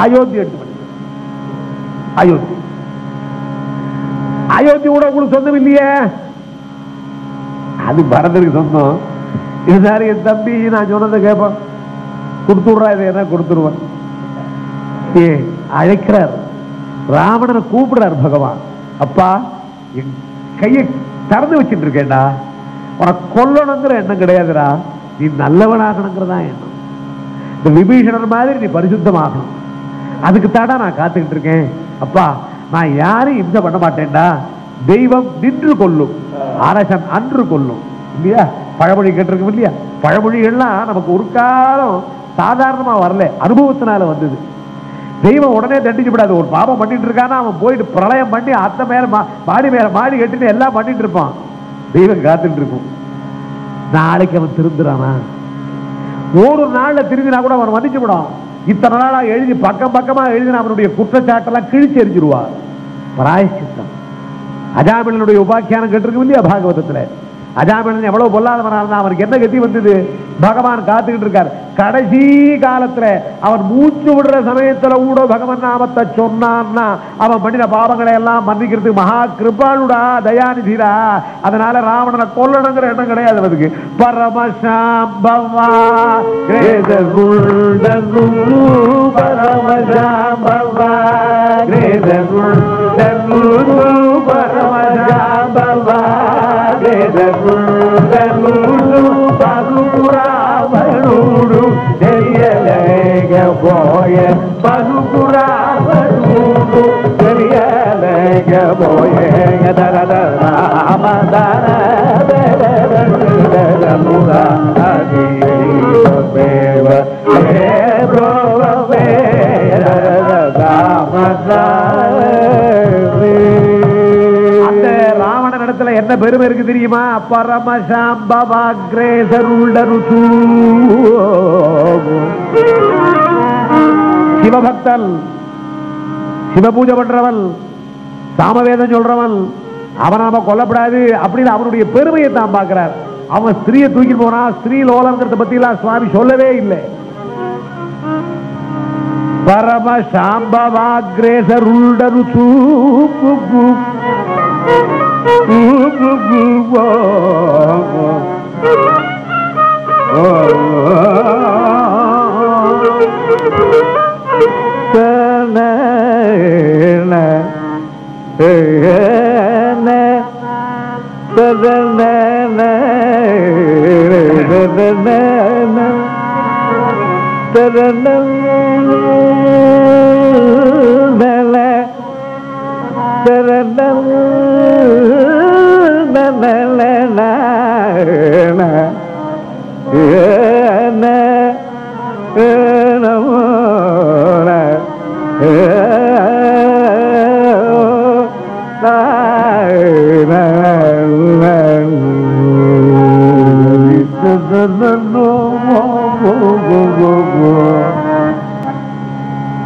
அயோத்தி எடுத்து பண்ணு. அயோத்தி அயோத்தி கூட உங்களுக்கு சொந்தம் இல்லையே, அது பரதருக்கு சொந்தம். இருந்தாரு என் தம்பி, நான் சொன்னதை கேட்பான், கொடுத்து விடுறா, இதை என்ன கொடுத்துருவான். அழைக்கிறார், ராவணனை கூப்பிடுறார் பகவான். அப்பா, என் கையை திறந்து வச்சுட்டு இருக்கேன்டா, உனக்கு கொல்லணுங்கிற எண்ணம் கிடையாதுடா, நீ நல்லவனாகணுங்கிறதா எண்ணம். இந்த விபீஷணர் மாதிரி நீ பரிசுத்தமாகணும், அதுக்கு தாடா நான் காத்துக்கிட்டு இருக்கேன். அப்பா, நான் யாரையும் இம்சை பண்ண மாட்டேன்டா. தெய்வம் நின்று கொள்ளும், அரசன் அன்று கொள்ளும். இல்லையா? பழமொழி கேட்டிருக்கோம் இல்லையா? பழமொழிகள்லாம் நமக்கு ஒரு காலம் சாதாரணமா வரல, அனுபவத்தினால வந்தது. தெய்வம் உடனே தண்டிச்சு விடாது. ஒரு பாவம் பண்ணிட்டு இருக்கானா அவன் போயிட்டு பிரளயம் பண்ணி அத்தை மேல மாடி மேல மாடி கட்டிட்டு எல்லாம் பண்ணிட்டு இருப்பான். தெய்வம் காத்துட்டு இருக்கும், நாளைக்கு அவன் திருந்துறானா? ஒரு நாள்ல திருந்தினா கூட அவன் மன்னிச்சு விடும். இத்தனை நாளா எழுதி பக்கம் பக்கமா எழுதின அவனுடைய குற்றச்சாட்டெல்லாம் கிழிச்சு எரிஞ்சிருவார். பிராயச்சித்தம். அஜாமிலனுடைய உபாக்கியானம் கேட்டிருக்கும் இல்லையா பாகவதத்துல? அஜாமிலன் எவ்வளவு பொல்லாதவனா இருந்தா அவனுக்கு என்ன கதி வந்தது? பகவான் காத்துக்கிட்டு இருக்கார். கடைசி காலத்துல அவன் மூச்சு விடுற சமயத்துல கூட பகவான் நாமத்தை சொன்னான்னா அவன் பண்ணின பாவங்களை எல்லாம் மன்னிக்கிறதுக்கு மகா கிருபாளுடா, தயாநிதிரா. அதனால ராவணனை கொல்லணுங்கிற எண்ணம் கிடையாது அவனுக்கு. பரமசாம்பவா பரமசாம்பவா பரமசாம்பவா பகுராவனூடு தெரியலேக போய பகுராவனூடு தெரியலேக போய அந்த ராவணன் இடத்துல என்ன பெருமை இருக்கு தெரியுமா? பரமசாம்பவாக்ரேசருள்ளருசு. சிவபக்தல், சிவபூஜை பண்றவன், சாமவேதம் சொல்றவன், அவன் நாம கொல்லப்படாது அப்படின்னு அவனுடைய பெருமையை தான் பார்க்கிறார். அவன் ஸ்திரீயை தூக்கி போனா ஸ்திரீ லோலங்கிறத பத்தி எல்லாம் சுவாமி சொல்லவே இல்லை. பரமசாம்பவாக்ரேசருள்ளருசு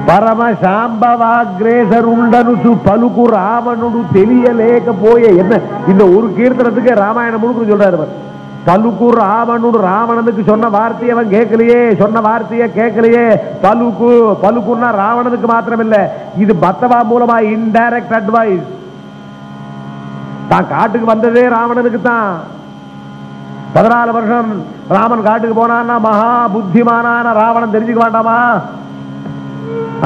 பரமசாம்பவாக்ரேசருண்டனுசு பலுகு ராவணுடு தெரியலேకపోయే. என்ன இந்த ஒரு கீர்த்தனத்துக்கு ராமாயணம் முழுக்க சொல்றாரு. பலுகு ராவணுடு, ராவணனுக்கு சொன்ன வார்த்தையை அவன் கேட்கலையே, சொன்ன வார்த்தையை கேட்கலையே. பலுகு, பலுகுன்னா ராவணனுக்கு மாத்திரம் இல்ல, இது பத்தவா மூலமா இன்டைரக்ட் அட்வைஸ். தான் காட்டுக்கு வந்ததே ராவணனுக்கு தான். 14 வருஷம் ராமன் காட்டுக்கு போனான்னா மகா புத்திமானான ராவணன் தெரிஞ்சுக்க வேண்டாமா?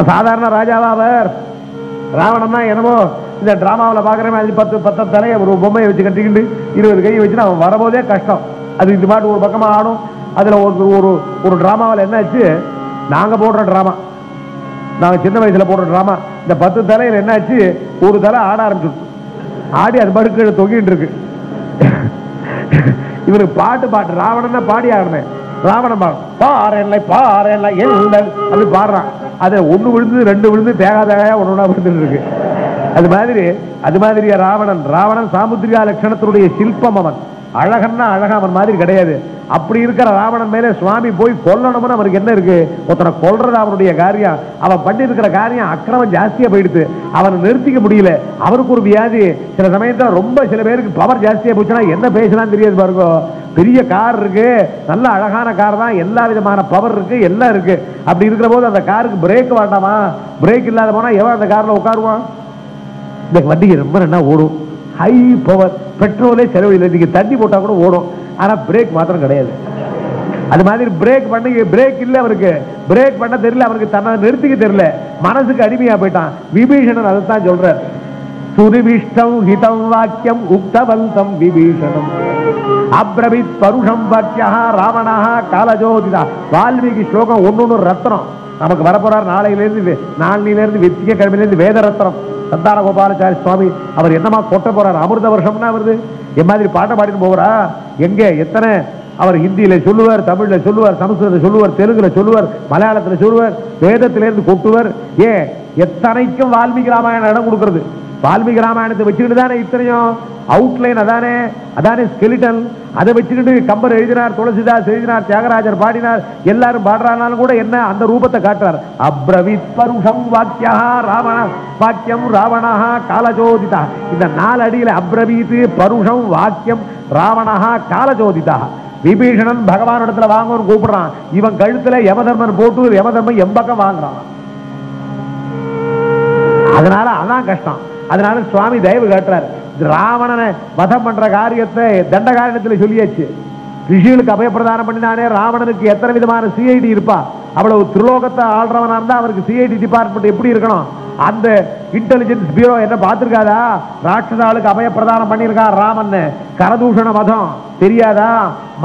சாதாரண ராஜாவா அவர்? ராவணன் தான் என்னமோ இந்த டிராமாவில் பாக்குறேன், 10 தலையை ஒரு பொம்மையை வச்சு கட்டிக்கிட்டு 20 கையை வச்சுட்டு அவன் வரபோதே கஷ்டம். அது இந்த மாட்டு ஒரு பக்கமா ஆடும். அதுல ஒரு டிராமாவில் என்ன ஆச்சு, நாங்க போடுற டிராமா, நாங்க சின்ன வயசுல போடுற டிராமா, இந்த 10 தலையில என்ன ஆச்சு, ஒரு தலை ஆட ஆரம்பிச்சுட்டு ஆடி அது படுக்க தொங்கிட்டு இருக்கு. இவருக்கு பாட்டு ராவணன் பாடி ஆடுனேன். ராவணன் பாறை பாறை எல்லாம் அப்படி பாடுறான். அது ஒண்ணு விழுந்து 2 விழுந்து தேகாயா ஒண்ணு விழுந்துட்டு இருக்கு. அது மாதிரி ராவணன் சாமுத்திரிகா லட்சணத்தினுடைய சில்பம். அவன் அழகன்னா அழகா அவன் மாதிரி கிடையாது. அப்படி இருக்கிற ராவணன் மேலே சுவாமி போய் கொல்லணும்னு அவனுக்கு என்ன இருக்கு? ஒருத்தனை கொல்றது அவனுடைய காரியம். அவன் பண்ணி இருக்கிற காரியம் அக்கிரமம் ஜாஸ்தியா போயிடுது. அவனை நிறுத்திக்க முடியல. அவருக்கு ஒரு வியாதி. சில சமயத்துல ரொம்ப சில பேருக்கு பவர் ஜாஸ்தியா போச்சுன்னா என்ன பேசலாம் தெரியாது பாருங்க. பெரிய கார் இருக்கு, நல்ல அழகான கார் தான், எல்லா விதமான பவர் இருக்கு, எல்லாம் இருக்கு. அப்படி இருக்கிற போது அந்த காருக்கு பிரேக் வேண்டாமா? பிரேக் இல்லாத போனா எவன் அந்த கார்ல உட்காருவான்? இந்த வண்டிக்கு ரொம்ப நல்லா ஓடும், ஹை பவர், பெட்ரோலே செலவில்லை, நீங்க தண்ணி போட்டா கூட ஓடும். ஆனா பிரேக் மாத்திரம் கிடையாது. அது மாதிரி பிரேக் இல்ல அவருக்கு, பிரேக் பண்ண தெரியல அவருக்கு, தன்னை நிறுத்திக்க தெரியல, மனசுக்கு அடிமையா போயிட்டான். விபீஷணன் அதைத்தான் சொல்ற. சுனிவிஷ்டம் ஹிதம் வாக்கியம் உக்தவந்தம் விபீஷணம் அப்ரவித் பருஷம் வாக்கியா ராவணா காலஜோதிதா. வால்மீகி ஸ்லோகம் ஒன்னொன்னு ரத்னம். நமக்கு வரப்போறார் நாளையிலிருந்து திங்கட்கிழமையிலிருந்து வேத ரத்னம் சந்தான கோபாலாச்சாரி சுவாமி. அவர் என்னமா கொட்ட போறார்? அமிர்த வருஷம்னா வருது. என் மாதிரி பாட்டை பாடிட்டு போகிறா. எங்க எத்தனை அவர் ஹிந்தியில சொல்லுவார், தமிழ்ல சொல்லுவார், சமஸ்கிருதத்தில் சொல்லுவார், தெலுங்குல சொல்லுவார், மலையாளத்துல சொல்லுவார், வேதத்திலிருந்து கொட்டுவார். ஏன் எத்தனைக்கும் வால்மீகி ராமாயணம் இடம் கொடுக்கிறது. வால்மீகி ராமாயணத்தை வச்சுக்கிட்டு தானே இத்தனையும் அவுட்லைன், அதானே ஸ்கெலிட்டன். அதை வச்சுக்கிட்டு கம்பர் எழுதினார், துளசிதாஸ் எழுதினார், தியாகராஜர் பாடினார், எல்லாரும் பாடுறாலும் கூட என்ன அந்த ரூபத்தை காட்டுறார். அப்ரவித் பருஷம் வாக்கியா ராவண வாக்கியம் ராவணா காலஜோதிதா. இந்த 4 அடியில அப்ரவீத் பருஷம் வாக்கியம் ராவணா காலஜோதிதா. விபீஷணன் பகவான் இடத்துல வாங்கன்னு கூப்பிடுறான். இவன் கழுத்துல யமதர்மன் போட்டு யமதர்மன் எம்பக்கம் வாங்குறான். அதனால அதான் கஷ்டம். அதனால சுவாமி தயவு காட்டுறார். ராவணனை வதம் பண்ற காரியத்தை தண்டகாரணத்தில் சொல்லியாச்சு. ரிஷிகளுக்கு அபயப்பிரதானம் பண்ணினானே. ராவணனுக்கு எத்தனை விதமான சிஐடி இருப்பா. அவ்வளவு திரிலோகத்தை ஆள்றவனா இருந்தா அவருக்கு சிஐடி டிபார்ட்மெண்ட் எப்படி இருக்கணும்? அந்த இன்டெலிஜென்ஸ் பியூரோ என்ன பார்த்திருக்காதா? ராட்சசாளுக்கு அபயப்பிரதானம் பண்ணியிருக்கான் ராமன். கரதூஷண மதம் தெரியாதா?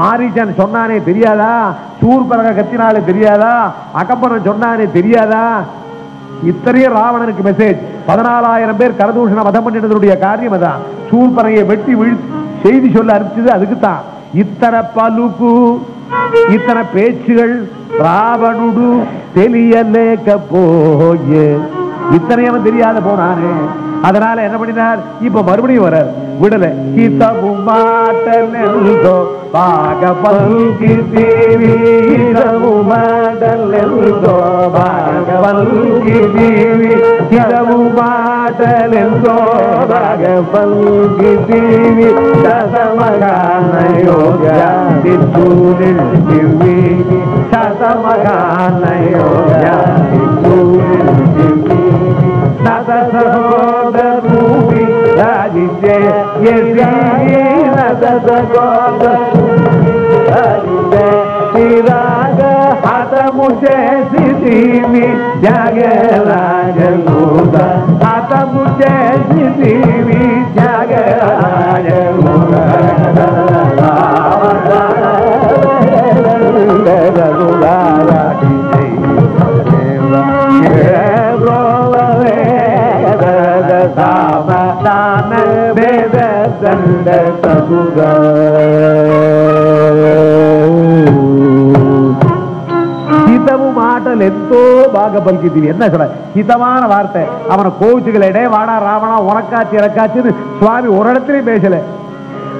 மாரீச்சன் சொன்னானே தெரியாதா? சூர்பனக கத்தினாலே தெரியாதா? அகம்பரன் சொன்னானே தெரியாதா? இத்தனையும் ராவணனுக்கு மெசேஜ். 14,000 பேர் கரதூஷண வதம் பண்ணினதுடைய காரியம் அதான். சூர்பனையை வெட்டி செய்தி சொல்ல அனுப்பிச்சது அதுக்குத்தான். இத்தனை பலுக்கு, இத்தனை பேச்சுகள் ராவணுடு தெரியலேக்க போயே, இத்தனையவன் தெரியாத போனானே. அதனால என்ன பண்ணினார்? இப்ப மறுபடியும் வர்றார். விடல கீதமும் மாட்டலோ பாகபல்கி தேவி, கீதமும் மாட்டலோ பாகபல்கி தேவி, கீதமும் மாட்டலோ பாகபல்கி தேவி, சதமகானயோகா தித்தூரில் திவி, சதமகானயோகா தித்தூரில் திவி, சதசகோதரூபி ராஜிஜே யஜே நதசகோதரூபி ராக ஹத முஜே சிதிமி ஜாகராஜலூத, ஹத முஜே சிதிமி ஜாகராஜலூத, ஹிதமும் ஆட்டல் எந்தோ பாக பல்கிதீவி. என்ன சொல்ற ஹிதமான வார்த்தை. அவனை கோவிச்சுகளே, வாடா ராவணா உனக்காச்சு எனக்காச்சுன்னு சுவாமி ஒரு இடத்துலயும் பேசல.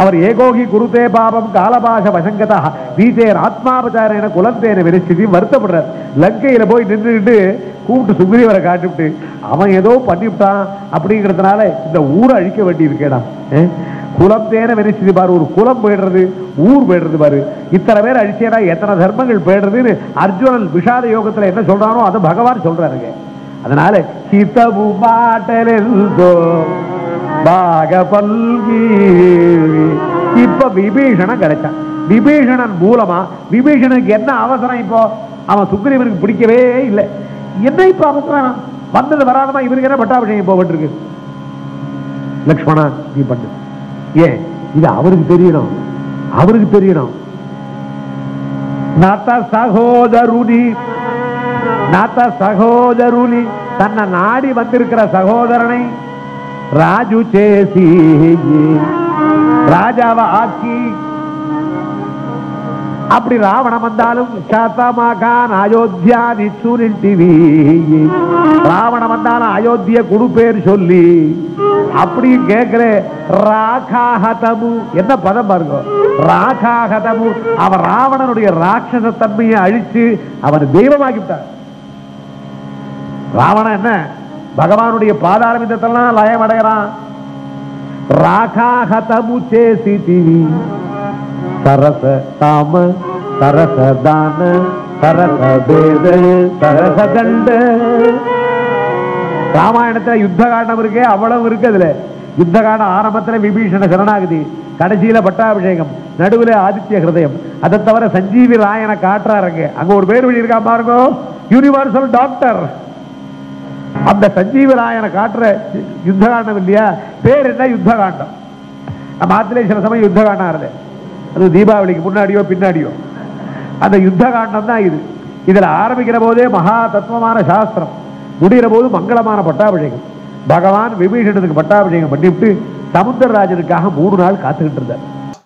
அவர் ஏகோகி குருதே பாபம் காலபாஷ வசங்கதா வீச்சேர் ஆத்மாபச்சார குலந்தேன விரிச்சிதி வருத்தப்படுறார். லங்கையில போய் நின்றுட்டு கூப்பிட்டு சுக்ரீவரை காட்டிவிட்டு அவன் ஏதோ பண்ணிவிட்டான் அப்படிங்கிறதுனால இந்த ஊரை அழிக்க வேண்டி இருக்கேடா. குலம் தேன விரிச்சிதி பாரு, ஒரு குலம் போயிடுறது, ஊர் போயிடுறது பாரு. இத்தனை பேர் அழிச்சேனா எத்தனை தர்மங்கள் போயிடுறதுன்னு அர்ஜுனன் விஷாத யோகத்துல என்ன சொல்றானோ அதை பகவான் சொல்றாருங்க. அதனால ஹிதமு மாட்டலெல்தோ பாகபல்கி. இப்ப விபீஷணன் கிடைச்சான். விபீஷணன் மூலமா விபீஷணனுக்கு என்ன அவசரம்? இப்போ அவன் சுக்ரீவனுக்கு பிடிக்கவே இல்லை. என்ன இப்ப அவசரம்? வந்தது வராதமா இவருக்கு என்ன பட்டாபிஷேகம் போவட்டிருக்கு? லக்ஷ்மணா நீ பண்ணு. ஏன் இது அவருக்கு தெரியணும், அவருக்கு தெரியணும். நாத்த சகோதருனி, நாத்த சகோதருனி, தன்னை நாடி வந்திருக்கிற சகோதரனை ராஜு சேசி ராஜாவை ஆக்கி அப்படி ராவணம் வந்தாலும் சாத்தமாகான் அயோத்தியா நிச்சூரின் ராவணம் வந்தாலும் அயோத்திய குடு பேர் சொல்லி அப்படியும் கேட்கிற ராகாஹதமு என்ன பதம் பாருங்க ராகாஹதமு அவன் ராவணனுடைய ராட்சச தன்மையை அழிச்சு அவன் தெய்வமாக்கிட்டான் ராவணன் என்ன பகவானுடைய பாதாரவிந்தத்தெல்லாம் லயம் அடைகிறான் ராகாஹதமு சேசி திவி சரச தாம சரச தான சரச வேத சரச கண்ட ராமாயணத்துல யுத்த காண்டம் இருக்கே அவ்வளவு இருக்கு அதுல யுத்த காண்டம் ஆரம்பத்துல விபீஷண சரணாகதி கடைசியில பட்டாபிஷேகம் நடுவுல ஆதித்ய ஹிருதயம் அதை தவிர சஞ்சீவி ராயனை காட்டுறாருங்க அங்க ஒரு பேர் வழி இருக்கா பாருங்க யூனிவர்சல் டாக்டர் அந்த சஞ்சீவி ராயனை காட்டுற யுத்த காண்டம் இல்லையா பேர் என்ன யுத்த காண்டம் நம்ம ஆத்திலே சில சமயம் யுத்த காண்டம் ஆறுது அது தீபாவளிக்கு முன்னாடியோ பின்னாடியோ அந்த யுத்த காண்டம் தான் இது இதுல ஆரம்பிக்கிற போதே மகா தத்துவமான சாஸ்திரம் முடிகிற போது மங்களமான பட்டாபிஷேகம் பகவான் விபீஷணனுக்கு பட்டாபிஷேகம் பண்ணிவிட்டு சமுத்திரராஜனுக்காக 3 நாள் காத்துக்கிட்டு இருந்தார்.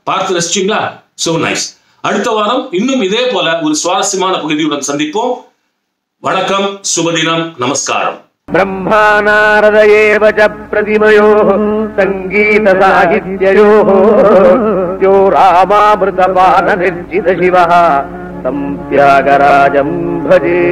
பார்த்து ரசிச்சீங்களா? So nice. அடுத்த வாரம் இன்னும் இதே போல ஒரு சுவாரஸ்யமான பகுதியுடன் சந்திப்போம். வணக்கம், சுபதினம், நமஸ்காரம். ब्रह्मानारदयेव च प्रतिमयोः सङ्गीतसाहित्ययोः यो रामामृतपाननिर्जितशिवः तं त्यागराजं भजे.